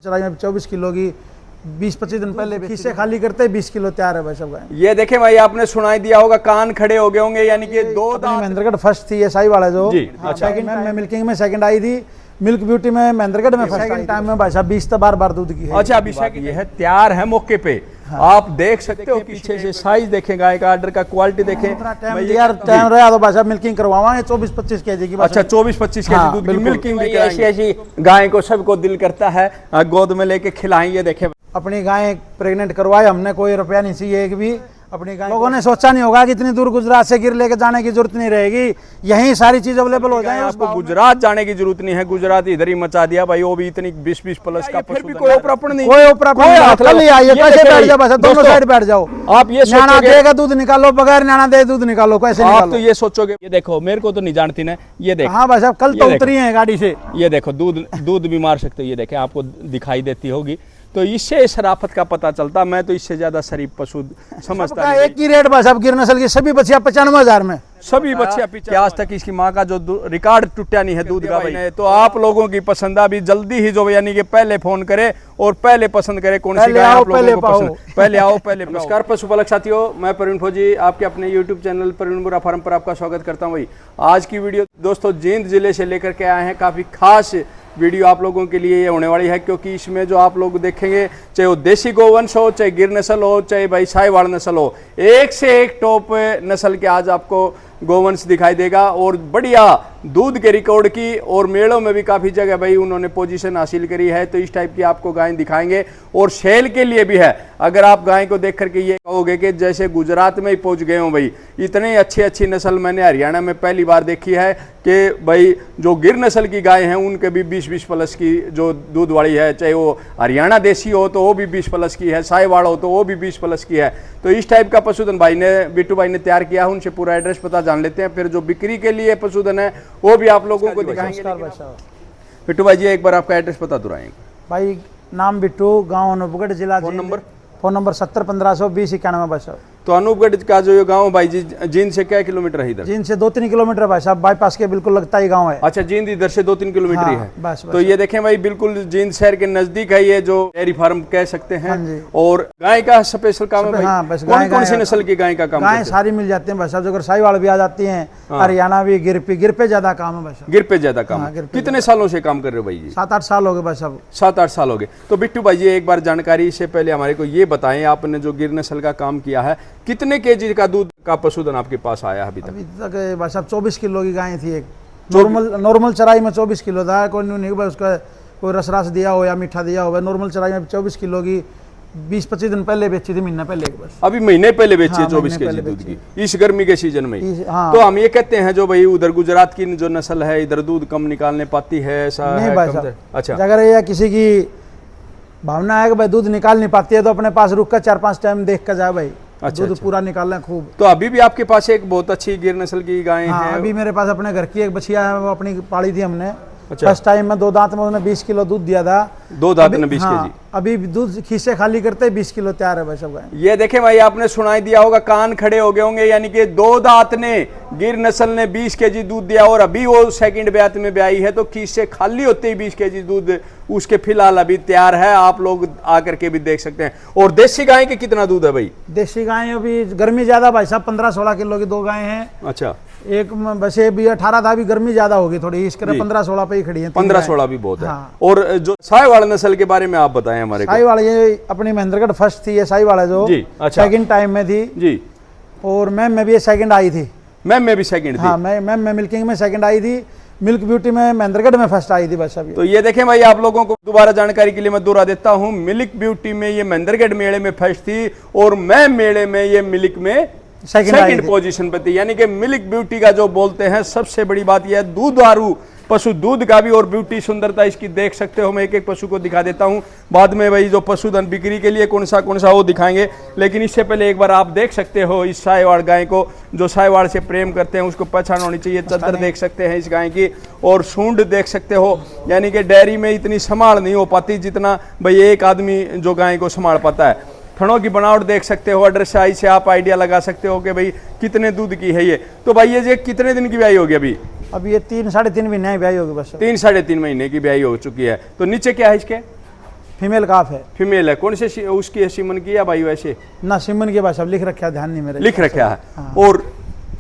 चराई में 24 किलो की 20-25 दिन पहले खीसे खाली करते 20 किलो तैयार है भाई सब गाय। ये देखे भाई, आपने सुनाई दिया होगा, कान खड़े हो गए होंगे, यानी कि दो दांत। महेंद्रगढ़ फर्स्ट थी ये साई वाला जो जी, अच्छा। सेकंड में मिल्किंग में सेकंड आई थी, मिल्क ब्यूटी में महेंद्रगढ़ में फर्स्ट टाइम में भाई साहब 20 बार दूध की है। अच्छा, अभिषेक ये है तैयार है मौके पे। आप देख सकते हो पीछे से साइज देखें, गाय का आर्डर का क्वालिटी देखें। टाइम रहा तो भाई साहब मिल्किंग करवावांगे 24-25 केजी की। अच्छा, 24-25 केजी दूध की मिल्किंग। ऐसी ऐसी गाय को सबको दिल करता है गोद में लेके खिलाएं। ये देखें, अपनी गाय प्रेग्नेंट करवाए हमने, कोई रुपया नहीं चाहिए एक भी। अपनी गाय लोगों ने सोचा नहीं होगा कि इतनी दूर गुजरात से गिर लेके जाने की जरूरत नहीं रहेगी, यहीं सारी चीज अवेलेबल हो जाए। आपको गुजरात जाने की जरूरत नहीं है, गुजरात इधर ही मचा दिया भाई। वो भी इतनी 20-20 प्लस का, फिर भी कोई ओपरापन नहीं, कोई ओपरापन नहीं आइए, कैसे बैठ जाओ बस, दोनों साइड बैठ जाओ। आप ये नाना देगा दूध निकालो, बगैर नाना दे दूध निकालो, कैसे आप तो ये सोचोगे। ये देखो, मेरे को तो नहीं जानती ना, ये देखो। हाँ भाई साहब, कल तो उतरी है गाड़ी से। ये देखो, दूध भी मार सकते हो। ये देखे, आपको दिखाई देती होगी, तो इससे शराफत का पता चलता। मैं तो इससे ज्यादा शरीफ पशु समझता नहीं। एक ही रेट बस, अब गिर नस्ल की सभी बच्चियां 95,000 में, सभी बच्चे पीछे। आज तक इसकी माँ का जो रिकॉर्ड टूटा नहीं है दूध का भाई। तो आप लोगों की पसंद अभी जल्दी ही, जो यानी कि पहले फोन करे और पहले पसंद करे कौन सी गाय आप लोगों को पसंद, पहले आओ पहले। नमस्कार पशुपालक साथियों, मैं प्रवीण फौजी आपके अपने YouTube चैनल प्रवीण बुरा फार्म पर आपका स्वागत करता हूँ। भाई आज की वीडियो दोस्तों जींद जिले से लेकर के आए हैं। काफी खास वीडियो आप लोगों के लिए ये होने वाली है, क्योंकि इसमें जो आप लोग देखेंगे, चाहे वो देसी गोवंश हो, चाहे गिर नस्ल हो, चाहे भाई साहिवाल नस्ल हो, एक से एक टॉप नस्ल के आज आपको गोवंश दिखाई देगा। और बढ़िया दूध के रिकॉर्ड की, और मेलों में भी काफ़ी जगह भाई उन्होंने पोजीशन हासिल करी है। तो इस टाइप की आपको गाय दिखाएंगे, और सेल के लिए भी है। अगर आप गाय को देख करके ये कहोगे कि जैसे गुजरात में ही पहुंच गए हो भाई, इतनी अच्छी नस्ल मैंने हरियाणा में पहली बार देखी है कि भाई जो गिर नस्ल की गाय हैं उनके भी 20-20 प्लस की जो दूध वाली है। चाहे वो हरियाणा देसी हो तो वो भी 20 प्लस की है, साहिवाल हो तो वो भी 20 प्लस की है। तो इस टाइप का पशुधन भाई ने, बिट्टू भाई ने तैयार किया है। उनसे पूरा एड्रेस पता जान लेते हैं, फिर जो बिक्री के लिए पशुधन है वो भी आप लोगों को दिखाएंगे। बिट्टू भाई जी, एक बार आपका एड्रेस पता दोहराएंगे। भाई नाम बिट्टू, गाँव अनूपगढ़, जिला फोन नंबर 70-1520-91 भाई साहब। तो अनूपगढ़ का जो ये गांव भाई जी, जींद से क्या किलोमीटर है? इधर जींद से 2-3 किलोमीटर भाई साहब, बाईपास के बिल्कुल लगता ही गांव है। अच्छा, जींद इधर से 2-3 किलोमीटर ही है। बस। तो ये देखें भाई, बिल्कुल जींद शहर के नजदीक है ये जो डेयरी फार्म कह सकते हैं। और गाय का स्पेशल काम है भाई। कौन सी नस्ल की गाय का काम? गाय सारी मिल जाती है भाई साहब, अगर साहिवाल भी आ जाती है, हरियाणा भी, गिर पे ज्यादा काम है भाई साहब। गिर पे ज्यादा काम। कितने सालों से काम कर रहे हो भाई जी? 7-8 साल हो गए भाई साहब। 7-8 साल हो गए। तो बिट्टू भाई जी, एक बार जानकारी से पहले हमारे को ये बताएं, आपने जो गिर नस्ल का काम किया है, कितने केजी का दूध का पशुधन आपके पास आया अभी तक? अभी तक भाई साहब 24 किलो की गाय थी। एक नॉर्मल चराई में 24 किलो था। कोई नहीं भाई, उसका कोई रस दिया हो या मीठा दिया हो। नॉर्मल चराई में 24 किलो की 20-25 दिन पहले बेची थी, महीना पहले। बस अभी महीने पहले बेची है 24 केजी दूध की, इस गर्मी के सीजन में। तो हम ये कहते हैं जो भाई उधर गुजरात की जो नस्ल है, इधर दूध कम निकालने पाती है, ऐसा नहीं भाई साहब। अच्छा, अगर ये किसी की भावना है कि भाई दूध निकाल नहीं पाती है, तो अपने पास रुक कर 4-5 टाइम देख कर जाए भाई। अच्छा, दूध पूरा निकालना है खूब। तो अभी भी आपके पास एक बहुत अच्छी गिर नस्ल की गाय है? अभी मेरे पास अपने घर की एक बछिया है, वो अपनी पाली थी हमने। फर्स्ट टाइम में 2 दांत में उसने 20 किलो दूध दिया था। 2 दांत में 20 केजी। अभी दूध खीसे खाली करते 20 किलो तैयार है भाई सब गाय। ये देखें भाई, आपने सुनाई दिया होगा, कान खड़े हो गए होंगे, यानी कि 2 दांत ने गिर नस्ल ने 20 केजी दूध दिया, और अभी वो सेकंड ब्यात में ब्याई है। तो खीसे खाली होते ही 20 केजी दूध उसके फिलहाल अभी तैयार है। आप लोग आकर के भी देख सकते हैं। और देसी गाय के कितना दूध है भाई? देसी गाय अभी गर्मी ज्यादा भाई साहब, 15-16 किलो की 2 गाय हैं। अच्छा, एक बसे भी 18 था, अभी गर्मी ज्यादा होगी थोड़ी, इस करे 15-16 पे ही खड़ी है। 15-16 भी बहुत है। और जो साहिवाल नस्ल के बारे में आप बताएं हमारे को। साहिवाल ये अपनी महेंद्रगढ़ फर्स्ट थी, ये साहिवाल है जो जी। अच्छा, सेकंड टाइम में थी जी। और मैम में भी ये सेकंड आई थी। मैम में भी सेकंड थी? हाँ, मैम में मिल्किंग में सेकंड आई थी। मिल्क ब्यूटी में महेंद्रगढ़ में फर्स्ट आई थी बस अभी। तो ये देखें भाई, आप लोगों को दोबारा जानकारी के लिए मैं दोहरा देता हूँ। मिल्क ब्यूटी में ये महेंद्रगढ़ मेले में फर्स्ट थी, और मैम मेले में ये मिल्क में सेकंड पोजीशन पे थी। यानी कि मिल्क ब्यूटी का जो बोलते हैं, सबसे बड़ी बात यह है दूधारू पशु, दूध का भी और ब्यूटी, सुंदरता इसकी देख सकते हो। मैं एक एक पशु को दिखा देता हूं, बाद में भाई जो पशुधन बिक्री के लिए कौन सा वो दिखाएंगे। लेकिन इससे पहले एक बार आप देख सकते हो इस साहिवाल गाय को, जो साहिवाल से प्रेम करते हैं उसको पहचान होनी चाहिए। चद्दर देख सकते हैं इस गाय की, और सूंड देख सकते हो। यानी कि डेयरी में इतनी संभाल नहीं हो पाती जितना भाई एक आदमी जो गाय को संभाल पाता है। थनों की बनावट देख सकते हो, एड्रेस साइज से आप आइडिया लगा सकते हो कि भाई कितने दूध की है ये। तो भाई ये कितने दिन की ब्याई होगी अभी? अब ये 3-3.5 महीने की ब्याई होगी बस। 3-3.5 महीने की ब्याई हो चुकी है। तो नीचे क्या है इसके? फीमेल काफ है। फीमेल है। कौन से उसकी है, सीमन की या भाई वैसे? ना सीमन की भाई साहब लिख रखा है, ध्यान नहीं मेरे, लिख रखा है। हाँ। और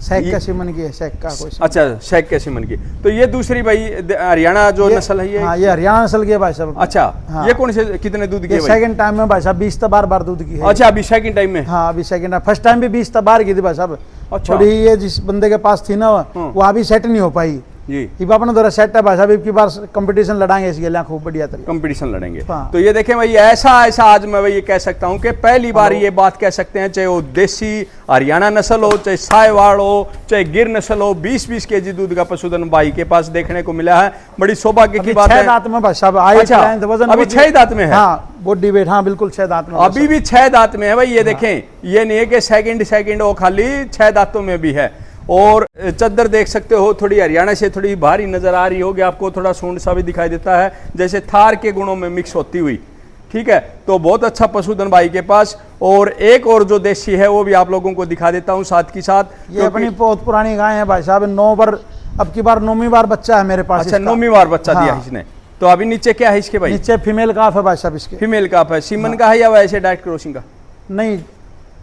शेख का सीमन की है, शेख का कोई सीमन। अच्छा, शेख के सीमन की। तो ये दूसरी भाई हरियाणा जो नस्ल है ये? हाँ, ये हरियाणा नस्ल की है भाई साहब। अच्छा, हाँ। ये कौन से कितने दूध की है भाई? सेकंड टाइम में भाई साहब 20 बार दूध की है। अच्छा, अभी सेकंड टाइम में? हाँ, अभी सेकंड टाइम, फर्स्ट टाइम भी 20 बार की थी भाई साहब। अच्छा। थोड़ी ये जिस बंदे के पास थी ना, वहाँ भी सेट नहीं हो पाई जी। इब अपना थोड़ा सेट है भाई साहब, इब की बार कंपटीशन लड़ाएंगे इसके लिए खूब बढ़िया तरीके। कंपटीशन लड़ेंगे। हाँ। तो ये देखें भाई, ऐसा आज मैं भाई ये कह सकता हूँ कि पहली बार ये बात कह सकते हैं, चाहे वो देसी हरियाणा नस्ल हो, चाहे साहिवाल हो, चाहे गिर नस्ल हो, 20-20 केजी दूध का पशुधन भाई के पास देखने को मिला है। बड़ी सौभाग्य की बात है। 6 दांत में भाई साहब आए। अच्छा, अभी 6 दांत में है? हाँ, बॉडी वेट, हाँ बिल्कुल 6 दांत में, अभी भी 6 दांत में है भाई। ये देखें, ये नहीं है कि सेकंड वो खाली 6 दांतों में भी है। और चद्दर देख सकते हो, थोड़ी हरियाणा से थोड़ी भारी नजर आ रही होगी आपको, थोड़ा सूंड सा भी दिखाई देता है, जैसे थार के गुणों में मिक्स होती हुई। ठीक है, तो बहुत अच्छा पशुधन भाई के पास। और एक और जो देशी है वो भी आप लोगों को दिखा देता हूँ साथ की साथ। ये अपनी बहुत पुरानी गाय है भाई साहब, 9 बार, अब की बार 9वीं बार बच्चा है मेरे पास। अच्छा, 9वीं बार बच्चा दिया है इसने। तो अभी नीचे क्या है इसके भाई? नीचे फीमेल काफ है भाई साहब इसके। फीमेल काफ है। सीमन का है या वैसे डायरेक्ट क्रॉसिंग का? नहीं,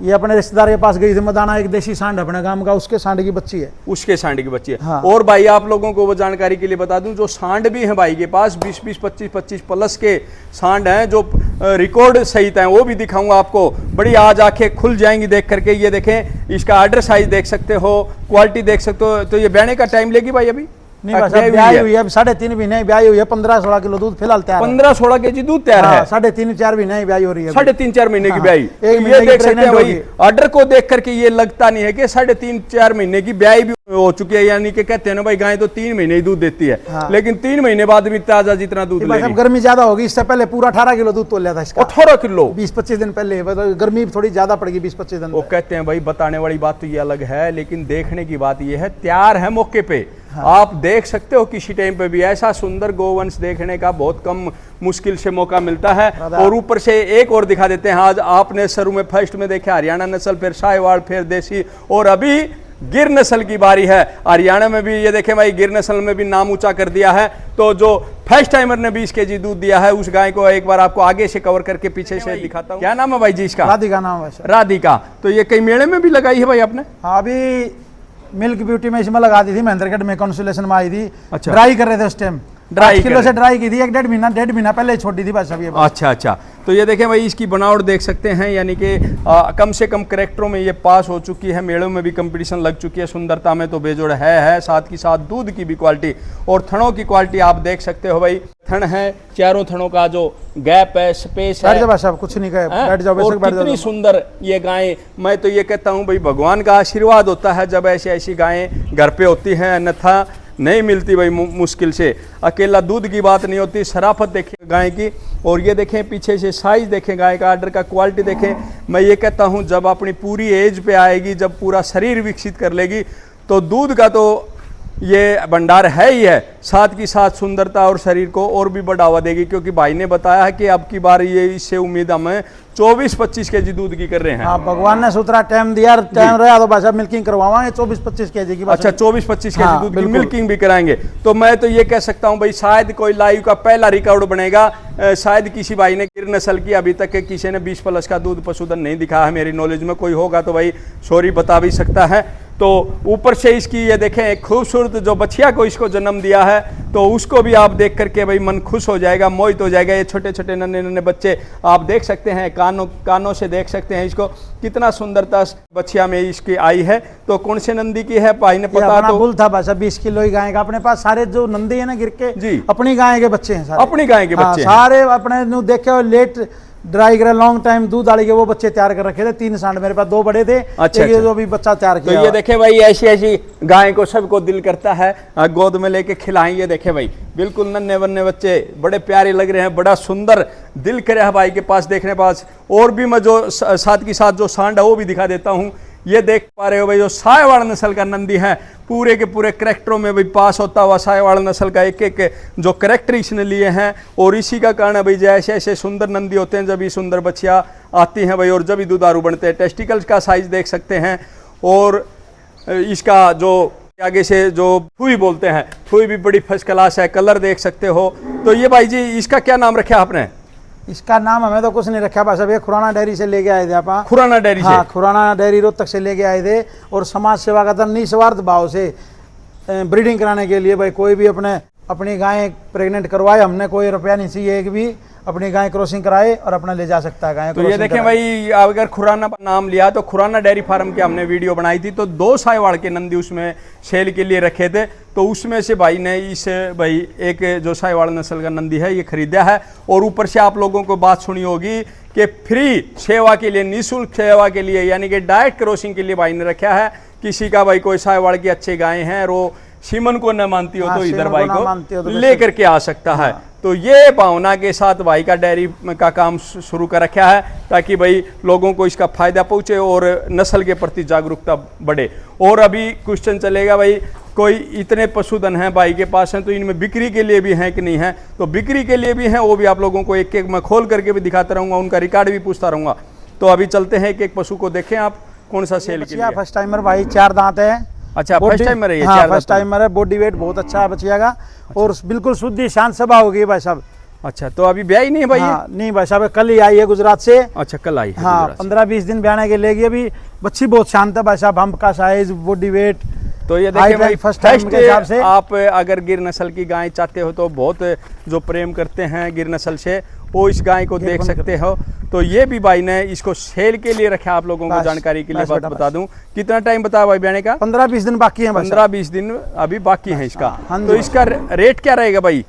ये अपने रिश्तेदार के पास गई थी मदाना, एक देसी सांड अपने गांव का, उसके सांड की बच्ची है। उसके सांड की बच्ची है। हाँ। और भाई आप लोगों को वो जानकारी के लिए बता दूं, जो सांड भी है भाई के पास 20-20, 25-25 प्लस के सांड हैं, जो रिकॉर्ड सहित हैं, वो भी दिखाऊंगा आपको। बड़ी आज आंखें खुल जाएंगी देख करके। ये देखें, इसका आर्डर साइज देख सकते हो, क्वालिटी देख सकते हो। तो ये ब्याने का टाइम लेगी भाई अभी? नहीं भाई साहब, ब्याई हुई है, अब 3.5 महीने ब्याई हुई है, 15-16 किलो दूध फिलहाल तैयार है। 15-16 केजी दूध तैयार है। 3.5-4 महीने ब्याई हो रही है। 3.5-4 महीने की हाँ, ब्याई। एक महीने ये की देख सकते हैं प्रेग्नेंट भाई, होगी। ऑर्डर को देख करके ये लगता नहीं है कि 3.5-4 महीने की ब्याई भी हो चुकी है। यानी कि कहते हैं ना भाई, गाय तो 3 महीने ही दूध देती है। हाँ। लेकिन 3 महीने बाद भी ताजा जितना दूध भाई साहब लेगी। गर्मी ज्यादा होगी, इससे पहले पूरा 18 किलो दूध तोल लिया था इसका। 18 किलो 20-25 दिन पहले, गर्मी थोड़ी ज्यादा पड़ेगी 20-25 दिन। वो कहते हैं भाई, बताने वाली बात तो ये अलग है, लेकिन देखने की बात ये है, तैयार है मौके पे। आप देख सकते हो किसी टाइम पे भी ऐसा सुंदर गोवंश देखने का बहुत कम, मुश्किल से मौका मिलता है। और ऊपर से एक और दिखा देते हैं। आज आपने शुरू में फर्स्ट में देखा हरियाणा नस्ल, फिर साहिवाल, फिर देसी, और अभी गिर नस्ल की बारी है। हरियाणा में भी ये देखें भाई, गिर नस्ल में भी नाम ऊंचा कर दिया है। तो जो फर्स्ट टाइमर ने 20 केजी दूध दिया है, उस गाय को एक बार आपको आगे से कवर करके पीछे से दिखाता हूँ। क्या नाम है भाई जी इसका? राधिका नाम है सर। राधिका। तो ये कई मेले में भी लगाई है भाई आपने? हाँ, अभी मिल्क ब्यूटी में इसमें लगा दी थी, महेंद्रगढ़ में कॉन्सुलेशन में आई थी। अच्छा। ड्राई कर रहे थे उस टाइम, ड्राई 5 किलो से ड्राई की थी, 1-1.5 महीना पहले छोड़ दी थी बस। अभी अच्छा अच्छा। तो ये देखें भाई, इसकी बनावट देख सकते हैं, यानी कि कम से कम करेक्टरों में ये पास हो चुकी है, मेलों में भी कंपटीशन लग चुकी है, सुंदरता में तो बेजोड़ है। साथ ही साथ दूध की भी क्वालिटी और थनों की क्वालिटी आप देख सकते हो भाई। थन है, चारों थनों का जो गैप है, स्पेस है, कुछ नहीं कहे, बैठ जाओ, और कितनी सुंदर ये गायें। मैं तो ये कहता हूँ भाई, भगवान का आशीर्वाद होता है जब ऐसी गायें घर पे होती हैं, अन्यथा नहीं मिलती भाई, मुश्किल से। अकेला दूध की बात नहीं होती, शराफत देखें गाय की। और ये देखें पीछे से साइज देखें गाय का, आर्डर का क्वालिटी देखें। मैं ये कहता हूँ, जब अपनी पूरी एज पे आएगी, जब पूरा शरीर विकसित कर लेगी, तो दूध का तो ये भंडार है ही है, साथ की साथ सुंदरता और शरीर को और भी बढ़ावा देगी। क्योंकि भाई ने बताया है कि अब की बार ये इससे उम्मीद हमें 24-25 केजी दूध की कर रहे हैं। हाँ, भगवान ने सूत्रा टाइम दिया, टाइम रहा तो भाई मिल्किंग करवाएंगे 24-25 केजी की। अच्छा, 24-25 केजी दूध की मिल्किंग भी कराएंगे। तो मैं तो ये कह सकता हूँ भाई, शायद कोई लाइव का पहला रिकॉर्ड बनेगा। शायद किसी भाई ने गिर नस्ल की अभी तक के किसी ने 20 प्लस का दूध पशुधन नहीं दिखाया है मेरी नॉलेज में। कोई होगा तो भाई सॉरी बता भी सकता है। तो ऊपर से इसकी ये देखें, एक खूबसूरत जो बछिया को इसको जन्म दिया है, तो उसको भी आप देख करके भाई मन खुश हो जाएगा, मोहित हो जाएगा। ये छोटे छोटे नन्हे नन्हे बच्चे आप देख सकते हैं, कानों से देख सकते हैं इसको, कितना सुंदरता बछिया में इसकी आई है। तो कौन से नंदी की है भाई ने पता? तो बुल था भाई 20 किलो ही गाय का अपने पास। सारे जो नंदी है ना गिर के जी, अपनी गाय के बच्चे हैं सारे। अपनी गाय के बच्चे सारे अपने देखे, लेट ड्राई करे, लॉन्ग टाइम दूध डाली के वो बच्चे तैयार कर रखे थे। 3 सांड मेरे पास, 2 बड़े थे। अच्छा, ये जो भी बच्चा तैयार किया। तो ये देखे भाई, ऐसी गाय को सबको दिल करता है गोद में लेके खिलाएं। ये देखे भाई, बिल्कुल नन्हे वन्ने बच्चे बड़े प्यारे लग रहे हैं, बड़ा सुंदर दिल करे है भाई के पास देखने पास। और भी मैं जो साथ की साथ जो सांड है वो भी दिखा देता हूँ। ये देख पा रहे हो भाई, जो साहिवाल नस्ल का नंदी है, पूरे के पूरे करेक्टरों में भाई पास होता हुआ साहिवाल नस्ल का एक एक जो करेक्टर इसने लिए हैं। और इसी का कारण है भाई, जैसे ऐसे सुंदर नंदी होते हैं, जब ये सुंदर बच्चियाँ आती हैं भाई, और जब ही दुधारू बनते हैं। टेस्टिकल्स का साइज देख सकते हैं, और इसका जो आगे से जो फुई बोलते हैं, फुई भी बड़ी फर्स्ट क्लास है। कलर देख सकते हो। तो ये भाई जी, इसका क्या नाम रखा आपने? इसका नाम हमें तो कुछ नहीं रखा भाई साहब, ये खुराना डेयरी से लेके आए थे आप। खुराना डेयरी से? हाँ, खुराना डेयरी रोहतक से लेके आए थे, और समाज सेवा का था निस्वार्थ भाव से ब्रीडिंग कराने के लिए। भाई कोई भी अपनी गाय प्रेग्नेंट करवाए, हमने कोई रुपया नहीं चाहिए, एक भी अपनी गाय क्रॉसिंग कराए और अपना ले जा सकता है गाय। तो ये देखें भाई, अगर खुराना नाम लिया तो खुराना डेयरी फार्म की हमने वीडियो बनाई थी, तो 2 साहिवाल के नंदी उसमें सेल के लिए रखे थे। तो उसमें से भाई ने भाई एक जो साहिवाल नस्ल का नंदी है ये खरीदा है। और ऊपर से आप लोगों को बात सुनी होगी कि फ्री सेवा के लिए, निःशुल्क सेवा के लिए, यानी कि डायरेक्ट क्रॉसिंग के लिए भाई ने रखा है। किसी का भाई कोई साहिवाल की अच्छी गाय है और वो सीमन को न मानती हो, तो इधर भाई को लेकर के आ सकता है। तो ये भावना के साथ भाई का डेयरी का काम शुरू कर रखा है, ताकि भाई लोगों को इसका फायदा पहुंचे और नस्ल के प्रति जागरूकता बढ़े। और अभी क्वेश्चन चलेगा भाई, कोई इतने पशुधन हैं भाई के पास हैं, तो इनमें बिक्री के लिए भी हैं कि नहीं है? तो बिक्री के लिए भी हैं, वो भी आप लोगों को एक एक मैं खोल करके भी दिखाता रहूंगा, उनका रिकॉर्ड भी पूछता रहूंगा। तो अभी चलते हैं, एक एक पशु को देखें आप, कौन सा सेल के लिए? फर्स्ट टाइमर भाई, 4 दांत है। अच्छा, फर्स्ट टाइमर है ये? हाँ, फर्स्ट टाइमर है। बॉडी वेट बहुत अच्छा है बचिया का। अच्छा। और बिल्कुल शुद्धि शांत सभा होगी भाई साहब। अच्छा, तो अभी ब्याही नहीं है भाई? हाँ, नहीं भाई साहब, कल ही आई है गुजरात से। अच्छा, कल आई है? हाँ, 15-20 दिन ब्याने के लेगी। अभी बच्ची बहुत शांत है भाई साहब, हम का साइज, बॉडी वेट। तो ये देखिए भाई, फर्स्ट टाइम के हिसाब से आप अगर गिर नस्ल की गाय चाहते हो, तो बहुत जो प्रेम करते हैं गिर नस्ल से, वो इस गाय को देख सकते हो। तो ये भी भाई ने इसको सेल के लिए रखा, आप लोगों को जानकारी के लिए बात बता दूं। कितना टाइम बताया भाई ब्याने का? 15-20 दिन बाकी है। 15-20 दिन अभी बाकी है इसका। तो इसका रेट क्या रहेगा भाई?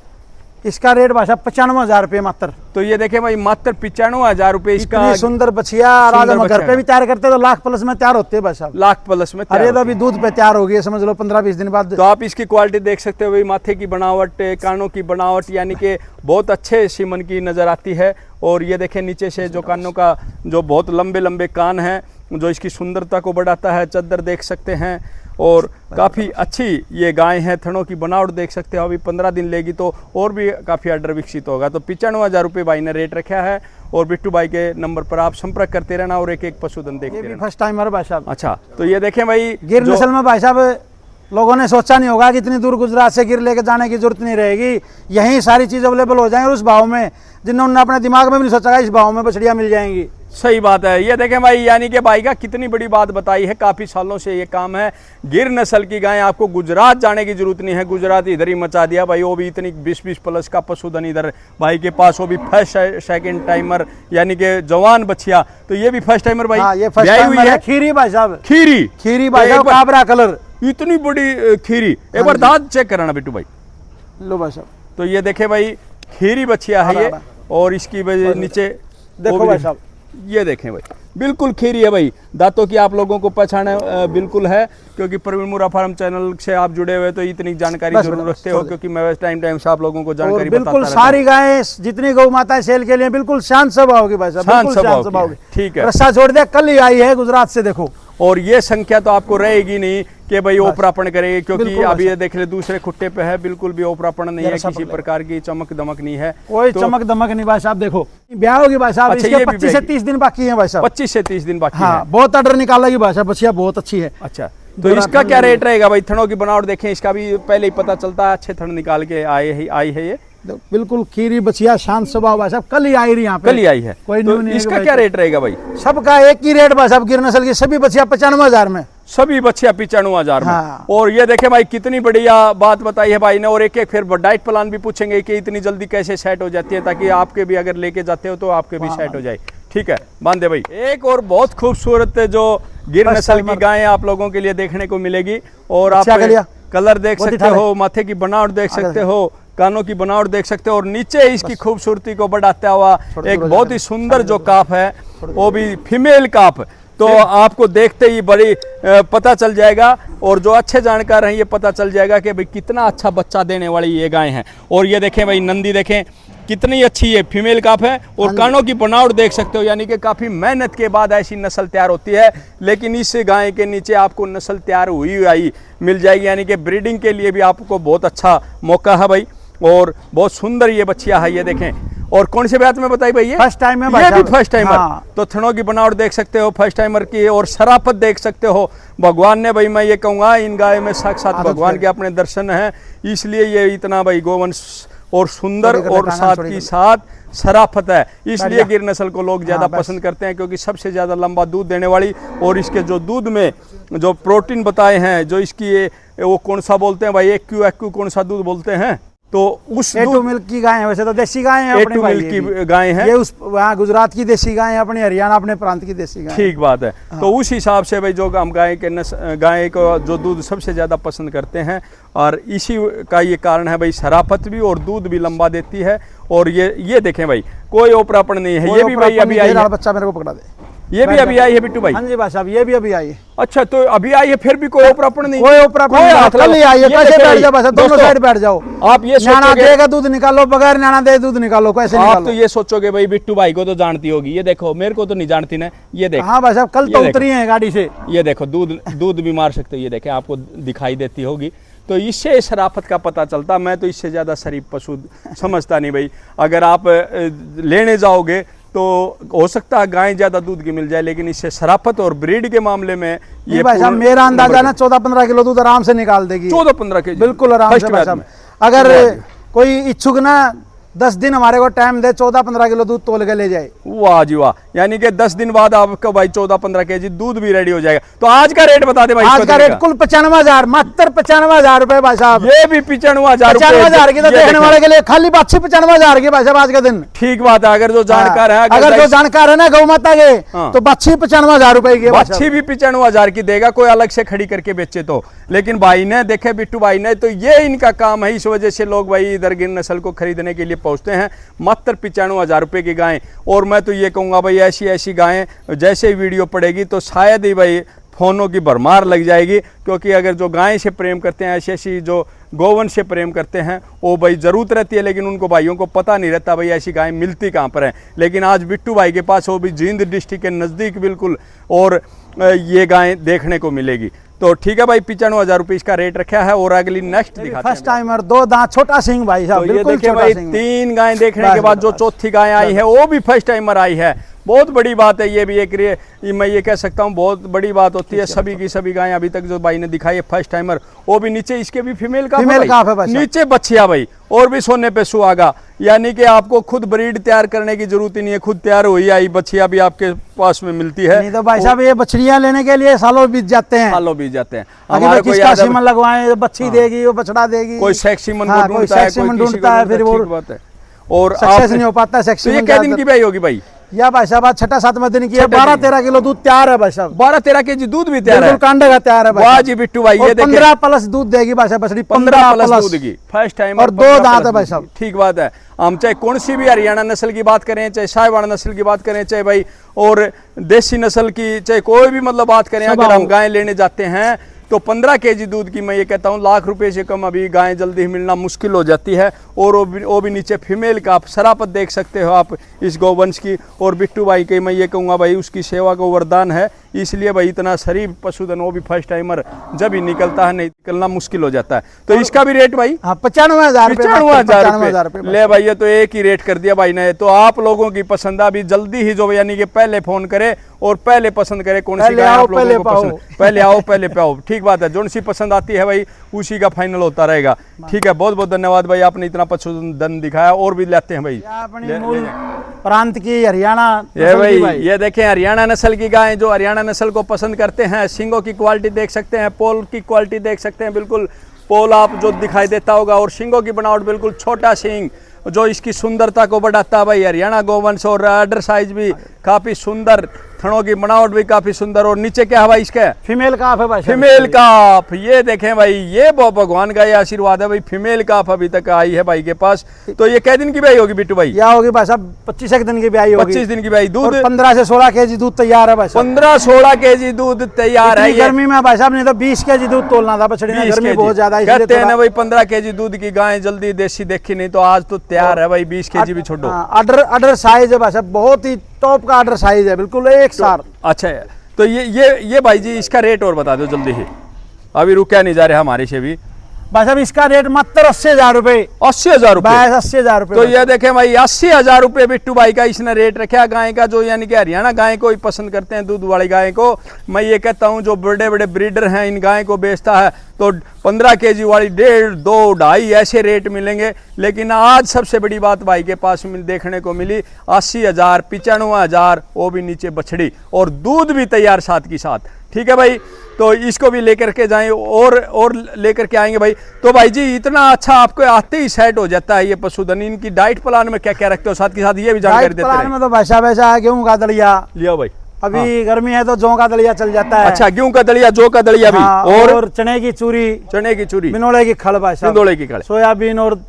इसका रेट भाई साहब 95,000 रुपये मात्र। तो ये देखे भाई, मात्र 95,000 रुपये इसका। सुंदर बछिया, घर पे भी तैयार करते तो लाख प्लस में तैयार होते हैं भाई साहब। लाख प्लस में? अरे तो अभी दूध पे तैयार हो गई, समझ लो 15-20 दिन बाद। तो आप इसकी क्वालिटी देख सकते हो भाई, माथे की बनावट, कानों की बनावट, यानी कि बहुत अच्छे सीमन की नजर आती है। और ये देखें नीचे से जो कानों का जो बहुत लंबे लंबे कान हैं, जो इसकी सुंदरता को बढ़ाता है। चद्दर देख सकते हैं, और काफ़ी अच्छी ये गाय है। थनों की बनावट देख सकते हो। अभी 15 दिन लेगी तो और भी काफ़ी आर्डर विकसित होगा। तो 95,000 रुपये भाई ने रेट रखा है। और बिट्टू भाई के नंबर पर आप संपर्क करते रहना और एक एक पशुधन देखते रहना। फर्स्ट टाइमर भाई साहब। अच्छा, तो ये देखें भाई, गिर नस्ल में भाई साहब लोगों ने सोचा नहीं होगा कि इतनी दूर गुजरात से गिर लेके जाने की जरूरत नहीं रहेगी, यहीं सारी चीज़ अवेलेबल हो जाएंगी उस भाव में जिन्होंने अपने दिमाग में भी नहीं सोचा इस भाव में बछड़ियाँ मिल जाएंगी। सही बात है। ये देखें भाई, यानी कि भाई का कितनी बड़ी बात बताई है। काफ़ी सालों से ये काम है। गिर नस्ल की गाय, आपको गुजरात जाने की जरूरत नहीं है। गुजरात इधर ही मचा दिया भाई, वो भी इतनी 20-20 प्लस का पशुधन इधर भाई के पास, वो भी फर्स्ट सेकंड टाइमर, यानी कि जवान बछिया। तो ये भी फर्स्ट टाइमर भाई? हाँ, ये फर्स्ट टाइमर है। खीरी भाई साहब, खीरी भाई साहब, काबरा कलर, इतनी बड़ी खीरी। एक बार दांत चेक कराना बिट्टू भाई। लो भाई साहब, तो ये देखे भाई, खीरी बछिया है ये। और इसकी वजह नीचे देखो भाई साहब, ये देखें भाई, बिल्कुल खीरी है भाई। दांतों की आप लोगों को पहचान बिल्कुल है, क्योंकि प्रवीण मुर्रा फार्म चैनल से आप जुड़े हुए तो इतनी जानकारी जरूर रखते हो, क्योंकि मैं टाइम से आप लोगों को जानकारी बताता बिल्कुल सारी गायें जितनी गौ माताएं सेल के लिए बिल्कुल शांत स्वभाव होगी भाई साहब, शांत स्वभाव होगी। ठीक है, रस्सा छोड़ दिया, कल ही आई है गुजरात से। देखो, और ये संख्या तो आपको रहेगी नहीं कि भाई ओपरापन करेगी, क्योंकि अभी ये देख ले दूसरे खुट्टे पे है, बिल्कुल भी ओपरापन नहीं है, किसी प्रकार की चमक दमक नहीं है, कोई चमक दमक नहीं भाई साहब। देखो ब्याह होगी भाई साहब, इसके 25 से 30 दिन बाकी है भाई साहब। 25 से 30 दिन बाकी है। बहुत ऑर्डर निकालेगी भाई साहब, बछिया बहुत अच्छी है। अच्छा, तो इसका क्या रेट रहेगा भाई? थनों की बनावट देखें, इसका भी पहले ही पता चलता है, अच्छे थन निकाल के आई है ये। बिल्कुल खीरी बछिया, शांत स्वभाव भाई साहब, कल ही आई रही यहाँ पे, कल ही आई है। कोई तो इसका क्या रेट रहेगा भाई? सबका एक ही रेट भाई साहब, गिर नस्ल की सभी बछिया 95,000 में, सभी बच्चियां 95,000 में। हाँ। और ये देखे भाई, कितनी बढ़िया बात बताई है भाई ने। और एक एक फिर डाइट प्लान भी पूछेंगे कि इतनी जल्दी कैसे सेट हो जाती है, ताकि आपके भी अगर लेके जाते हो तो आपके भी सेट हो जाए। ठीक है, बांधे भाई। एक और बहुत खूबसूरत जो गिर नस्ल की गाय आप लोगों के लिए देखने को मिलेगी। और आप कलर देख सकते हो, माथे की बनावट देख सकते हो, कानों की बनावट देख सकते हो, और नीचे इसकी खूबसूरती को बढ़ाता हुआ एक बहुत ही सुंदर जो काफ है, वो भी फीमेल काफ। तो आपको देखते ही बड़ी पता चल जाएगा, और जो अच्छे जानकार हैं ये पता चल जाएगा कि भाई कितना अच्छा बच्चा देने वाली ये गाय हैं। और ये देखें भाई, नंदी देखें कितनी अच्छी है, फीमेल काफ है। और कानों की बनावट देख सकते हो, यानी कि काफ़ी मेहनत के बाद ऐसी नस्ल तैयार होती है। लेकिन इस गाय के नीचे आपको नस्ल तैयार हुई आई मिल जाएगी, यानी कि ब्रीडिंग के लिए भी आपको बहुत अच्छा मौका है भाई। और बहुत सुंदर ये बच्चियाँ है, ये देखें। और कौन से ब्यात में बताई भाई? ये फर्स्ट टाइम है, ये भी फर्स्ट टाइमर। हाँ। तो थनों की बनावट देख सकते हो फर्स्ट टाइमर की, और शराफत देख सकते हो। भगवान ने भाई, मैं ये कहूँगा, इन गाय में साक्षात भगवान के अपने दर्शन हैं, इसलिए ये इतना भाई गोवंश और सुंदर और साथ की साथ शराफत है, इसलिए गिर नस्ल को लोग ज्यादा पसंद करते हैं, क्योंकि सबसे ज्यादा लंबा दूध देने वाली, और इसके जो दूध में जो प्रोटीन बताए हैं, जो इसकी वो कौन सा बोलते हैं भाई, एक्यू कौन सा दूध बोलते हैं, तो उस A2 मिल्क की गाय है, वैसे तो देसी गाय है, A2 मिल्क की गाय है, ये उस वहाँ गुजरात की देसी गाय है, अपनी हरियाणा अपने प्रांत की देसी गाय। ठीक बात है। तो उस हिसाब से भाई जो हम गाय को जो दूध सबसे ज़्यादा पसंद करते हैं, और इसी का ये कारण है भाई, शराफत भी और दूध भी लंबा देती है। और ये देखें भाई, कोई ओपरापन नहीं है, ये भी भाई अभी आई है, बच्चा मेरे को पकड़ा दे, ये भी अभी आई है बिट्टू भाई। हाँ जी भाई साहब, ये भी अभी आई है। अच्छा, तो अभी आई है, फिर भी कोई ओपरापन नहीं, कोई ओपरापन नहीं, कल ही आई है, कैसे बैठ जाओ बस, दोनों साइड बैठ जाओ। आप ये न्याणा देगा दूध निकालो, बगैर न्याणा दे दूध निकालो, कैसे आप तो ये सोचोगे भाई बिट्टू भाई को तो जानती होगी, ये देखो, मेरे को तो नहीं जानती ना, ये देखो। हाँ भाई साहब, कल तो उतरी है गाड़ी से, ये देखो दूध भी मार सकते हो, ये देखे, आपको दिखाई देती होगी। तो इससे शराफत का पता चलता। मैं तो इससे ज़्यादा शरीफ पशु समझता नहीं भाई। अगर आप लेने जाओगे तो हो सकता है गाय ज़्यादा दूध की मिल जाए, लेकिन इससे शराफत और ब्रीड के मामले में ये भाई साहब मेरा अंदाजा ना 14-15 किलो दूध आराम से निकाल देगी। 14-15 के बिल्कुल आराम से भाई साहब। अगर कोई इच्छुक ना 10 दिन हमारे को टाइम दे, 14-15 किलो दूध तोल के ले जाए। वाह जी वाह, यानी कि 10 दिन बाद आपका भाई 14-15 केजी दूध भी रेडी हो जाएगा। तो आज का रेट बता दे भाई। आज का रेट कुल 95,000, मात्र 95,000 रुपए भाई साहब। ये भी 95,000 की तो देखने वाले के लिए खाली बात 95,000 की भाई साहब आज का दिन। ठीक बात है। अगर जो जानकार है, अगर जो जानकार है ना गौ माता के, तो बच्ची 95,000 रुपए की, बच्ची भी 95,000 की देगा, कोई अलग से खड़ी करके बेचे तो। लेकिन भाई ने देखे, बिट्टू भाई ने, तो ये इनका काम है, इस वजह से लोग भाई इधर गिर नस्ल को खरीदने के लिए पहुंचते हैं। मात्र 95,000 रुपए की गायें। और मैं तो ये कहूँगा भाई, ऐसी गायें जैसे ही वीडियो पड़ेगी तो शायद ही भाई फोनों की भरमार लग जाएगी, क्योंकि अगर जो गाय से प्रेम करते हैं, ऐसी जो गोवंश से प्रेम करते हैं, वो भाई ज़रूरत रहती है, लेकिन उनको भाइयों को पता नहीं रहता भाई ऐसी गायें मिलती कहाँ पर हैं। लेकिन आज बिट्टू भाई के पास, वो भी जींद डिस्ट्रिक्ट के नज़दीक बिल्कुल, और ये गायें देखने को मिलेगी। तो ठीक है भाई, 95,000 रुपये इसका रेट रखा है। और अगली नेक्स्ट दिखाते हैं। फर्स्ट टाइमर, 2 दांत, छोटा सिंह भाई साहब, तो ये देखिए भाई, 3 गायें देखने के बाद जो चौथी गाय आई है वो भी फर्स्ट टाइमर आई है। बहुत बड़ी बात है, ये भी एक मैं ये कह सकता हूँ बहुत बड़ी बात होती है। सभी की सभी गायें अभी तक जो भाई ने दिखाई है फर्स्ट टाइमर, वो भी नीचे इसके भी फीमेल का है, नीचे बच्चिया भाई, और भी सोने पे सुहागा। यानी कि आपको खुद ब्रीड तैयार करने की जरूरत ही नहीं है, खुद तैयार हुई आई बच्चिया भी आपके पास में मिलती है। नहीं तो भाई साहब ये बछड़ियां लेने के लिए सालों बीत जाते हैं, हमारे को याद है लगवाए, बच्ची देगी, वो बछड़ा देगी, कोई सेक्सीमन ढूंढता है, फिर वो बात है, और सक्सेस नहीं हो पाता। सेक्सीमन क्या दिन की भाई होगी भाई? या भाई साहब आज 6-7वां दिन की है। 12-13 किलो दूध तैयार है भाई साहब। 12-13 केजी दूध भी तैयार है, कांडे का तैयार है भाई। वाह जी बिट्टू भाई, ये देखिए 15 प्लस दूध देगी भाई साहब बछड़ी, 15 प्लस दूध की फर्स्ट टाइम, और 2 दांत है भाई साहब। ठीक बात है। हम चाहे कौन सी भी हरियाणा नस्ल की बात करें, चाहे साहिवाल नस्ल की बात करें, चाहे भाई और देसी नस्ल की, चाहे कोई भी मतलब बात करें, अगर हम गाय लेने जाते हैं तो 15 केजी दूध की मैं ये कहता हूँ लाख रुपए से कम अभी गाय जल्दी ही मिलना मुश्किल हो जाती है। और वो भी नीचे फीमेल का आप शराफत देख सकते हो आप इस गौवंश की। और बिट्टू भाई के मैं ये कहूँगा भाई उसकी सेवा को वरदान है, इसलिए भाई इतना शरीफ पशुधन, वो भी फर्स्ट टाइमर जब ही निकलता है, नहीं निकलना मुश्किल हो जाता है। तो इसका भी रेट भाई 95,000 रुपये। ले भाई, ये तो एक ही रेट कर दिया भाई ने। तो आप लोगों की पसंद अभी जल्दी ही जो, यानी कि पहले फोन करे और पहले पसंद करे कौन सी गाय आप लोगों को पसंद, पहले आओ पहले पे आओ। ठीक बात है, जो सी पसंद आती है भाई उसी का फाइनल होता रहेगा। ठीक है, बहुत बहुत धन्यवाद भाई, आपने इतना पशुधन दिखाया। और भी लेते हैं भाई अपनी मूल प्रांत की हरियाणा, ये भाई ये देखें हरियाणा नस्ल की गाय, जो हरियाणा नस्ल को पसंद करते हैं। सींगों की क्वालिटी देख सकते हैं, पोल की क्वालिटी देख सकते हैं, बिल्कुल पोल आप जो दिखाई देता होगा, और सींगों की बनावट बिल्कुल छोटा सींग, जो इसकी सुंदरता को बढ़ाता है भाई हरियाणा गोवंश। और अडर साइज भी काफी सुंदर, थनों की बनावट भी काफी सुंदर। और नीचे क्या है भाई इसका? फीमेल काफ है भाई, फीमेल काफ। ये देखें भाई, ये भगवान का ये आशीर्वाद है भाई, फीमेल काफ अभी तक आई है भाई के पास। तो ये कै दिन की ब्याई होगी बिट्टू भाई? या होगी भाई साहब 25 दिन की ब्याई होगी। 25 दिन की ब्याई। दूध 15 से 16 केजी दूध तैयार है भाई साहब। 15-16 केजी दूध तैयार है। गर्मी में भाई साहब नहीं तो 20 केजी दूध तोलना था बछड़ी में, गर्मी बहुत ज्यादा है। कहते हैं ना भाई 15 केजी दूध की गाय जल्दी देसी देखी नहीं, तो आज तो तैयार है भाई, 20 केजी भी छोड़ो। अडर साइज है भाई साहब, बहुत ही टॉप का अडर साइज है, बिल्कुल एक सार। अच्छा है, तो ये भाई जी इसका रेट और बता दो जल्दी ही, अभी रुका नहीं जा रहा हमारे से भी भाई साहब। इसका रेट मात्र 80,000 रुपए। 80,000 रुपए, 80,000 रुपए। तो ये देखें भाई 80,000 रुपए बिट्टू भाई का इसने रेट रखा गाय का, जो यानी कि हरियाणा गाय को ही पसंद करते हैं, दूध वाली गाय को। मैं ये कहता हूँ जो बड़े बड़े ब्रीडर हैं इन गाय को बेचता है, तो 15 kg वाली 1.5, 2, 2.5 ऐसे रेट मिलेंगे। लेकिन आज सबसे बड़ी बात भाई के पास देखने को मिली 80,000, 95,000, वो भी नीचे बछड़ी और दूध भी तैयार साथ की साथ। ठीक है भाई, तो इसको भी लेकर के जाएं और लेकर के आएंगे भाई। तो भाई जी इतना अच्छा आपको आते ही सेट हो जाता है ये पशुधन। इनकी डाइट प्लान में क्या क्या रखते हो साथ के साथ ये भी जानकारी देते प्लान में तो वैसा वैसा है, गेहूं का दलिया लिया भाई, अभी गर्मी है तो जौ का दलिया चल जाता है। अच्छा, गेहूं का दलिया, जौ का दलिया भी, और चने की चूरी, बिनोले की खड़ भाई, सोयाबीन और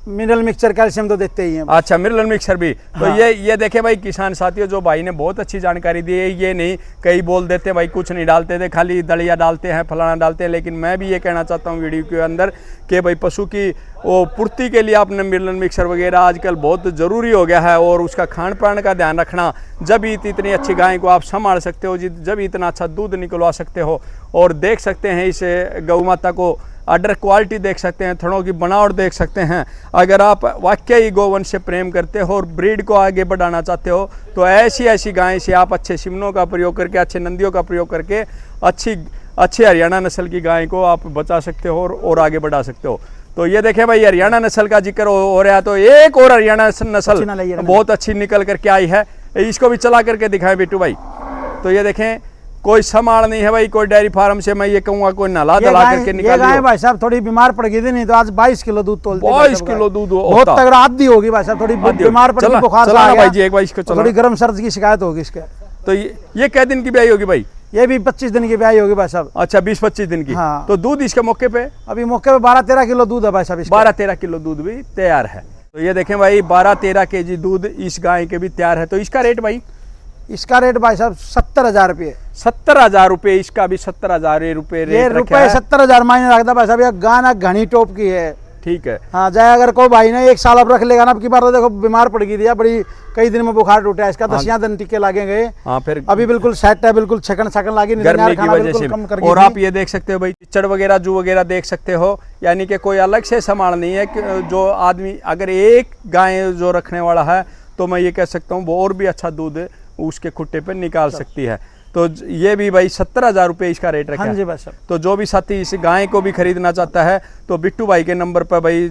मिनरल मिक्सचर, कैल्शियम तो देते ही हैं। अच्छा, मिनरल मिक्सचर भी। तो ये देखे भाई किसान साथियों, जो भाई ने बहुत अच्छी जानकारी दी है। ये नहीं कई बोल देते भाई कुछ नहीं डालते थे, खाली दलिया डालते हैं, फलाना डालते हैं। लेकिन मैं भी ये कहना चाहता हूँ वीडियो के अंदर कि भाई पशु की वो पूर्ति के लिए आपने मिनरल मिक्सचर वगैरह आजकल बहुत ज़रूरी हो गया है। और उसका खान पान का ध्यान रखना, जब इतनी अच्छी गाय को आप संभाल सकते हो, जब इतना अच्छा दूध निकलवा सकते हो। और देख सकते हैं इस गौ माता को अडर क्वालिटी देख सकते हैं, थनों की बनावट देख सकते हैं। अगर आप वाकई गोवंश से प्रेम करते हो और ब्रीड को आगे बढ़ाना चाहते हो तो ऐसी गाय से आप अच्छे सिमनों का प्रयोग करके, अच्छे नंदियों का प्रयोग करके अच्छी हरियाणा नस्ल की गाय को आप बचा सकते हो और आगे बढ़ा सकते हो। तो ये देखें भाई, हरियाणा नस्ल का जिक्र हो रहा है तो एक और हरियाणा नस्ल बहुत अच्छी निकल करके आई है। इसको भी चला करके दिखाएं बिट्टू भाई। तो ये देखें, कोई संभाल नहीं है भाई, कोई डेयरी फार्म से मैं ये कहूंगा कोई नला दला करके निकाल दिया। भाई साहब थोड़ी बीमार पड़ गई थी, नहीं तो आज 22 किलो दूध तोलती। 22 किलो दूध बहुत तगड़ा आदि होगी भाई साहब, थोड़ी बीमार पड़ गई, बुखार आ गया भाई जी, एक बार इसको थोड़ी गर्म सर्द की शिकायत होगी इसके। तो ये कै दिन की ब्याई होगी भाई? ये भी 25 दिन की ब्याई होगी भाई साहब। अच्छा, 20-25 दिन की। हाँ। तो दूध इसके मौके पे अभी मौके पे 12-13 किलो दूध है भाई साहब। 12-13 किलो दूध भी तैयार है। तो ये देखें भाई, 12-13 kg दूध इस गाय के भी तैयार है। तो इसका रेट भाई? इसका रेट भाई साहब 70,000 रुपये। 70,000 रुपये, इसका भी 70,000 रुपये रेट रखा है। 70,000 मायने रखता भाई साहब। ये गाना घनी टॉप की है। ठीक है। हाँ, चाहे अगर कोई भाई ने 1 साल अब रख लेगा ना, अब की बार तो देखो बीमार पड़ गई थी बड़ी, कई दिन में बुखार टूटा है इसका। 10 दिन टीके लागे गए। हाँ, फिर अभी बिल्कुल सेट है, बिल्कुल छकन लागी गर्मी की वजह से। और आप ये देख सकते हो भाई, चिचड़ वगैरह जू वगैरह देख सकते हो। यानी कि कोई अलग से संभाल नहीं है। जो आदमी अगर एक गाय जो रखने वाला है तो मैं ये कह सकता हूँ वो और भी अच्छा दूध उसके खुट्टे पे निकाल सकती है। तो ये भी भाई 70,000 रुपये इसका रेट रखा है। तो जो भी साथी इस गाय को भी खरीदना चाहता है तो बिट्टू भाई के नंबर पर भाई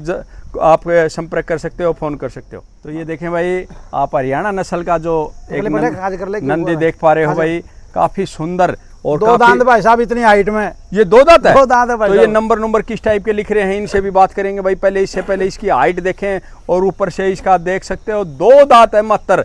आप संपर्क कर सकते हो, फोन कर सकते हो। तो ये देखें भाई, आप हरियाणा नस्ल का जो एक नंदी देख पा रहे हो भाई, काफी सुंदर और 2 दांत भाई साहब, इतनी हाइट में। ये 2 दांत है? 2 दांत है भाई। तो ये नंबर किस टाइप के लिख रहे हैं, इनसे भी बात करेंगे भाई। इससे पहले इसकी हाइट देखें और ऊपर से इसका देख सकते हो 2 दांत है मात्र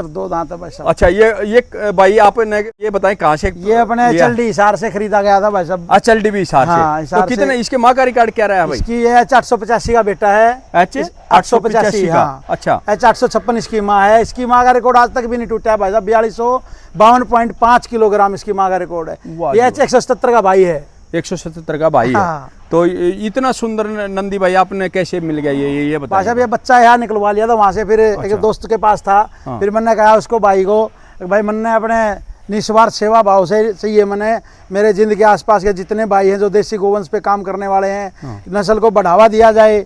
2 दांत है भाई साहब। अच्छा, ये भाई आपने ये बताएं कहाँ से? ये अपने चलडी हिसार से खरीदा गया था भाई साहब। चलडी भी हिसार से। तो कितने इसके माँ का रिकॉर्ड क्या रहा है भाई? इसकी ये 885 का बेटा है। 885 का। अच्छा, 856 इसकी माँ है। इसकी माँ का रिकॉर्ड आज तक भी नहीं टूटा है भाई साहब। 4252.5 किलोग्राम इसकी माँ का रिकॉर्ड है। ये 177 का भाई है। 177 का भाई है। तो इतना सुंदर नंदी भाई आपने कैसे मिल गया ये बताइए। साहब, ये बच्चा यहाँ निकलवा लिया था वहाँ से, फिर एक दोस्त के पास था। फिर मैंने कहा उसको भाई को, भाई मैंने अपने निस्वार्थ सेवा भाव से ये मैंने मेरे जिंद के आसपास के जितने भाई हैं जो देसी गोवंश पे काम करने वाले हैं, नस्ल को बढ़ावा दिया जाए।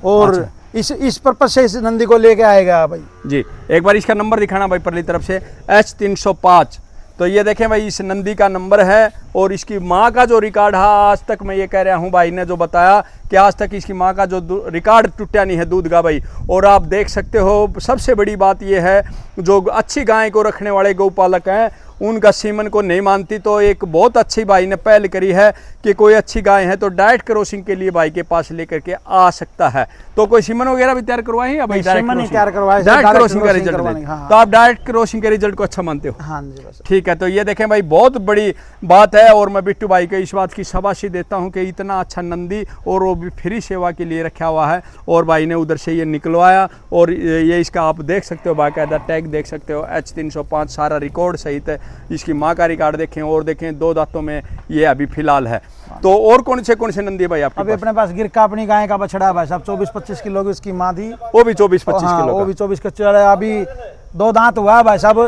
और इस पर्पज से इस नंदी को लेके आएगा भाई जी। एक बार इसका नंबर दिखाना भाई परली तरफ से, H305। तो ये देखें भाई, इस नंदी का नंबर है। और इसकी माँ का जो रिकॉर्ड है आज तक, मैं ये कह रहा हूँ भाई ने जो बताया कि आज तक इसकी माँ का जो रिकॉर्ड टूटा नहीं है दूध का भाई। और आप देख सकते हो, सबसे बड़ी बात ये है, जो अच्छी गाय को रखने वाले गौपालक हैं उनका सीमन को नहीं मानती। तो एक बहुत अच्छी भाई ने पहल करी है कि कोई अच्छी गाय है तो डाइट क्रॉसिंग के लिए भाई के पास लेकर के आ सकता है। तो कोई सीमन वगैरह भी तैयार करवाए हैं या भाई डाइट क्रॉसिंग का रिजल्ट? तो आप डाइट क्रॉसिंग के रिजल्ट को अच्छा मानते हो? हाँ जी बस। ठीक है। तो ये देखें भाई, बहुत बड़ी बात है। और मैं बिट्टू भाई को इस बात की शाबाशी देता हूँ कि इतना अच्छा नंदी और वो भी फ्री सेवा के लिए रखा हुआ है। और भाई ने उधर से ये निकलवाया। और ये इसका आप देख सकते हो, बाकायदा टैग देख सकते हो, H305 सारा रिकॉर्ड सहित है। इसकी माँ का रिकॉर्ड देखें और देखें 2 दांतों में ये अभी फिलहाल है। तो और कौन से नंदी भाई आपके अभी अपने पास गिरका अपनी गाय का बछड़ा है भाई साहब। 24-25 किलो की उसकी माँ थी। वो भी 24-25 किलो? वो भी 24 किलो। अभी 2 दांत हुआ है भाई साहब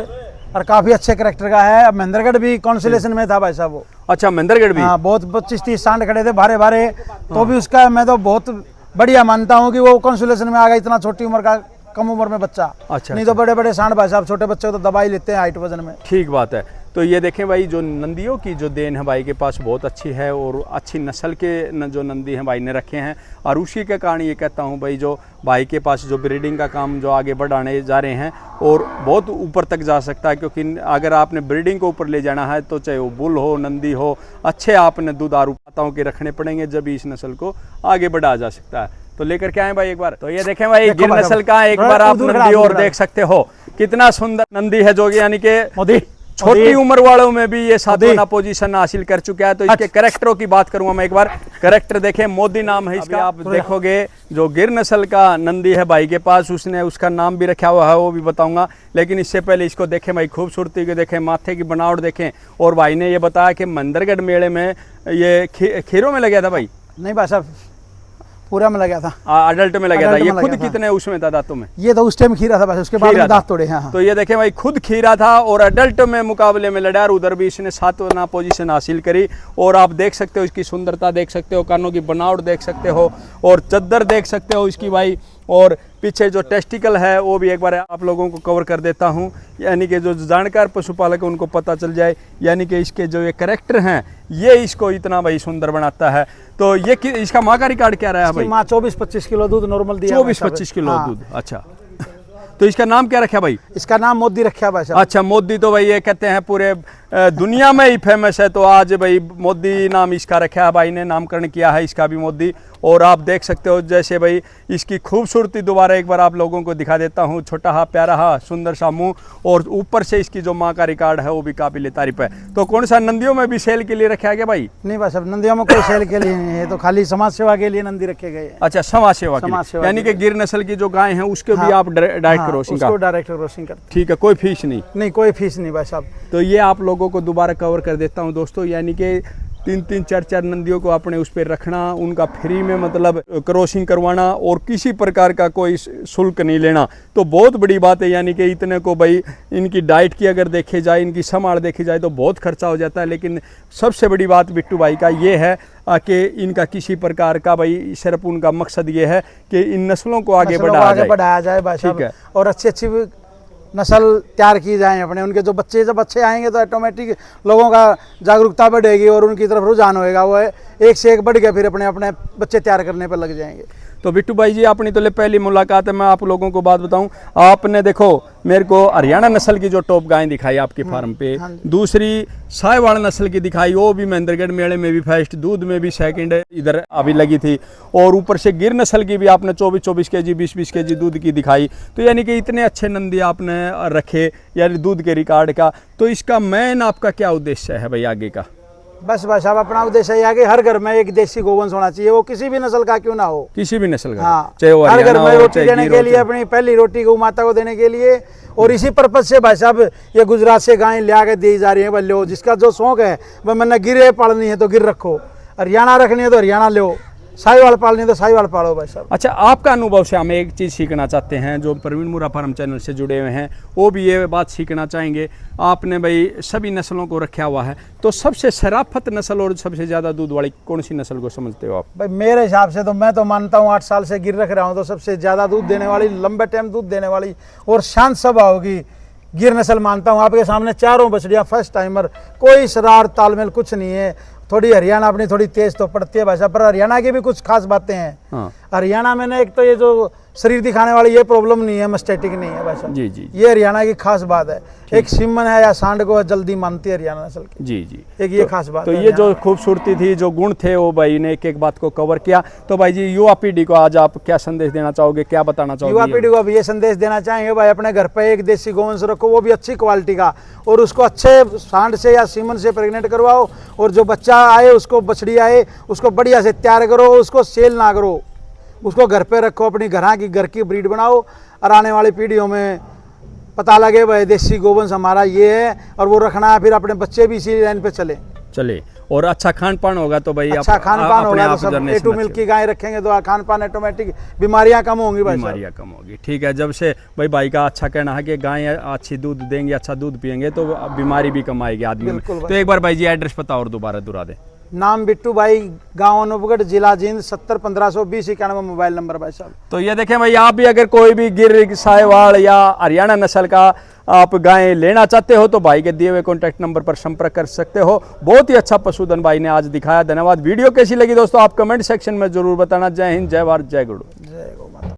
और काफी अच्छे कैरेक्टर का है। अब महेंद्रगढ़ भी कॉन्सुलेशन में था भाई साहब वो। अच्छा, महेंद्रगढ़ भी? हाँ, बहुत 25-30 सांड खड़े थे भारे भारे। तो भी उसका मैं तो बहुत बढ़िया मानता हूँ कि वो कॉन्सुलेशन में आ गया, इतना छोटी उम्र का, कम उम्र में बच्चा। अच्छा, नहीं तो बड़े बड़े सांड भाई साहब छोटे बच्चे को तो दबाई लेते हैं हाइट वजन में। ठीक बात है। तो ये देखें भाई, जो नंदियों की जो देन है भाई के पास बहुत अच्छी है और अच्छी नस्ल के जो नंदी हैं भाई ने रखे हैं। और उसी के कारण ये कहता हूँ भाई, जो भाई के पास जो ब्रीडिंग का काम जो आगे बढ़ाने जा रहे हैं और बहुत ऊपर तक जा सकता है, क्योंकि अगर आपने ब्रीडिंग को ऊपर ले जाना है तो चाहे वो बुल हो नंदी हो, अच्छे आपने दुधारू माताओं के रखने पड़ेंगे, जब इस नस्ल को आगे बढ़ाया जा सकता है। तो लेकर के आए भाई एक बार। तो ये देखें भाई, गिर नस्ल का एक बार आप नंदी और देख सकते हो, कितना सुंदर नंदी है, जो यानी कि छोटी उम्र वालों में भी ये सातवां पोजीशन हासिल कर चुका है। तो इसके कैरेक्टरों की बात करूंगा मैं एक बार। कैरेक्टर देखें, मोदी नाम है इसका। आप देखोगे जो गिर नस्ल का नंदी है भाई के पास, उसने उसका नाम भी रखा हुआ है, वो भी बताऊंगा। लेकिन इससे पहले इसको देखें भाई, खूबसूरती को देखें, माथे की बनावट देखें। और भाई ने ये बताया कि मंदरगढ़ मेले में ये खीरों में लगा था भाई। नहीं भाई साहब, पूरा में लगा था, अडल्ट में लगा था। ये खुद कितने उसमें था दांतों में? ये तो उस टाइम खीरा था बस, उसके बाद दांत तोड़े हैं। हाँ। तो ये देखें भाई, खुद खीरा था और अडल्ट में मुकाबले में लड़ा, और उधर भी इसने 7वां पोजीशन हासिल करी। और आप देख सकते हो इसकी सुंदरता, देख सकते हो कानों की बनावट देख सकते हो, और चद्दर देख सकते हो इसकी भाई। और पीछे जो टेस्टिकल है वो भी एक बार आप लोगों को कवर कर देता हूं, यानी कि जो जानकार पशुपालक है उनको पता चल जाए, यानी कि इसके जो ये कैरेक्टर हैं ये इसको इतना भाई सुंदर बनाता है। तो ये इसका माँ का रिकॉर्ड क्या रहा है भाई? माँ 24-25 किलो दूध नॉर्मल दिया। 24-25 किलो दूध। अच्छा, तो इसका नाम क्या रखा भाई? इसका नाम मोदी रखा भाई साहब। अच्छा, मोदी तो भाई ये कहते हैं पूरे दुनिया में ही फेमस है। तो आज भाई मोदी नाम इसका रखा है, भाई ने नामकरण किया है इसका भी मोदी। और आप देख सकते हो जैसे भाई इसकी खूबसूरती दोबारा एक बार आप लोगों को दिखा देता हूँ। छोटा हा, प्यारा हा, सुंदर सा मुंह, और ऊपर से इसकी जो माँ का रिकॉर्ड है वो भी काबिल तारीफ है। तो कौन सा नंदियों में भी सेल के लिए रखा गया भाई? नहीं भाई साहब, नंदियों में कोई सेल के लिए नहीं है, तो खाली समाज सेवा के लिए नंदी रखे गए। अच्छा, समाज सेवा के लिए, यानी कि गिर नस्ल की जो गाय है उसके भी आप डायरेक्ट क्रॉसिंग का? डायरेक्ट क्रॉसिंग कर। ठीक है, कोई फीस नहीं? नहीं, कोई फीस नहीं भाई साहब। तो ये आप लोगों को दोबारा कवर कर देता हूँ दोस्तों, यानी कि 3-3, 4-4 नंदियों को अपने उस पर रखना, उनका फ्री में मतलब क्रॉसिंग करवाना, और किसी प्रकार का कोई शुल्क नहीं लेना, तो बहुत बड़ी बात है। यानी कि इतने को भाई इनकी डाइट की अगर देखे जाए, इनकी संभाल देखी जाए तो बहुत खर्चा हो जाता है। लेकिन सबसे बड़ी बात बिट्टू भाई का ये है कि इनका किसी प्रकार का भाई सिर्फ उनका मकसद ये है कि इन नस्लों को आगे बढ़ाया जाए भाई साहब, और अच्छी नस्ल तैयार की जाए अपने। उनके जो बच्चे जब अच्छे आएंगे तो ऑटोमेटिक लोगों का जागरूकता बढ़ेगी और उनकी तरफ रुझान होएगा, वो एक से एक बढ़ गया, फिर अपने अपने बच्चे तैयार करने पर लग जाएंगे। तो बिट्टू भाई जी, अपनी तो पहली मुलाकात है, मैं आप लोगों को बात बताऊं, आपने देखो मेरे को हरियाणा नस्ल की जो टॉप गाय दिखाई आपकी फार्म पे, दूसरी साहिवाल नस्ल की दिखाई, वो भी महेंद्रगढ़ मेले में भी फर्स्ट, दूध में भी सेकंड इधर अभी लगी थी, और ऊपर से गिर नस्ल की भी आपने 24-24 केजी 20-20 केजी दूध की दिखाई। तो यानी कि इतने अच्छे नंदी आपने रखे, यानी दूध के रिकॉर्ड का। तो इसका मेन आपका क्या उद्देश्य है भाई आगे का? बस भाई साहब, अपना उद्देश्य है कि हर घर में एक देसी गोवंश होना चाहिए, वो किसी भी नस्ल का क्यों ना हो, किसी भी नस्ल का। हाँ, चाहे वो हर घर में रोटी देने के लिए, अपनी पहली रोटी गौ माता को देने के लिए। और इसी पर्पज से भाई साहब ये गुजरात से गायें ले आके दी जा रही है। लो, जिसका जो शौक है वह, मैंने गिरे पालनी है तो गिर रखो, हरियाणा रखनी है तो हरियाणा लो, साहिवाल पालनी है तो साहिवाल पालो भाई साहब। अच्छा, आपका अनुभव से हम एक चीज़ सीखना चाहते हैं, जो प्रवीण मुरा फार्म चैनल से जुड़े हुए हैं वो भी ये बात सीखना चाहेंगे। आपने भाई सभी नस्लों को रखा हुआ है, तो सबसे शराफत नस्ल और सबसे ज़्यादा दूध वाली कौन सी नस्ल को समझते हो आप? भाई मेरे हिसाब से तो मैं तो मानता हूँ 8 साल से गिर रख रहा हूँ, तो सबसे ज़्यादा दूध देने वाली, लंबे टाइम दूध देने वाली और शांत स्वभाव होगी गिर नस्ल मानता हूँ। आपके सामने चारों बछड़ियाँ फर्स्ट टाइमर, कोई शरारत तालमेल कुछ नहीं है। थोड़ी हरियाणा अपनी थोड़ी तेज तो पड़ती है भाषा, पर हरियाणा की भी कुछ खास बातें हैं। हाँ। हरियाणा में ना एक तो ये जो शरीर दिखाने वाली ये प्रॉब्लम नहीं है, मस्टेटिक नहीं है भाषा। जी जी, ये हरियाणा की खास बात है। एक सिमन है या सांड को जल्दी मानती है हरियाणा नस्ल की। जी जी, एक ये खास बात तो है। ये जो खूबसूरती थी, जो गुण थे, वो भाई ने एक एक बात को कवर किया। तो भाई जी, युवा पीढ़ी को आज आप क्या संदेश देना चाहोगे, क्या बताना चाहोगे? युवा पीढ़ी को अब ये संदेश देना चाहेंगे भाई, अपने घर पे एक देसी गोवंश रखो, वो भी अच्छी क्वालिटी का, और उसको अच्छे सांड से या सीमन से प्रेग्नेंट करवाओ, और जो बच्चा आए उसको, बछड़ी आए उसको बढ़िया से तैयार करो, उसको सेल ना करो, उसको घर पे रखो, अपनी घर की ब्रीड बनाओ, और आने वाली पीढ़ियों में पता लगे भाई देसी गोवंश हमारा ये है, और वो रखना है, फिर अपने बच्चे भी इसी लाइन पे चले। और अच्छा खान पान होगा तो भाई अच्छा खान पान होगा तो सब A2 मिल्क की गाय रखेंगे तो खान पान ऑटोमेटिक, बीमारियां कम होंगी भाई, बीमारियां कम होगी। ठीक है, जब से भाई का अच्छा कहना है कि गाय अच्छी दूध देंगे, अच्छा दूध पियेंगे तो बीमारी भी कम आएगी आदमी में। तो एक बार भाई जी एड्रेस पता और दोबारा दोहरा दे। नाम बिट्टू भाई, गांव अनूपगढ़, जिला जींद, 70-1520-91 मोबाइल नंबर भाई साहब। तो ये देखें भाई, आप भी अगर कोई भी गिर, साहिवाल या हरियाणा नस्ल का आप गायें लेना चाहते हो तो भाई के दिए हुए कॉन्टैक्ट नंबर पर संपर्क कर सकते हो। बहुत ही अच्छा पशुधन भाई ने आज दिखाया। धन्यवाद। वीडियो कैसी लगी दोस्तों आप कमेंट सेक्शन में जरूर बताना। जय हिंद, जय भारत, जय गुरु। जय गौ माता।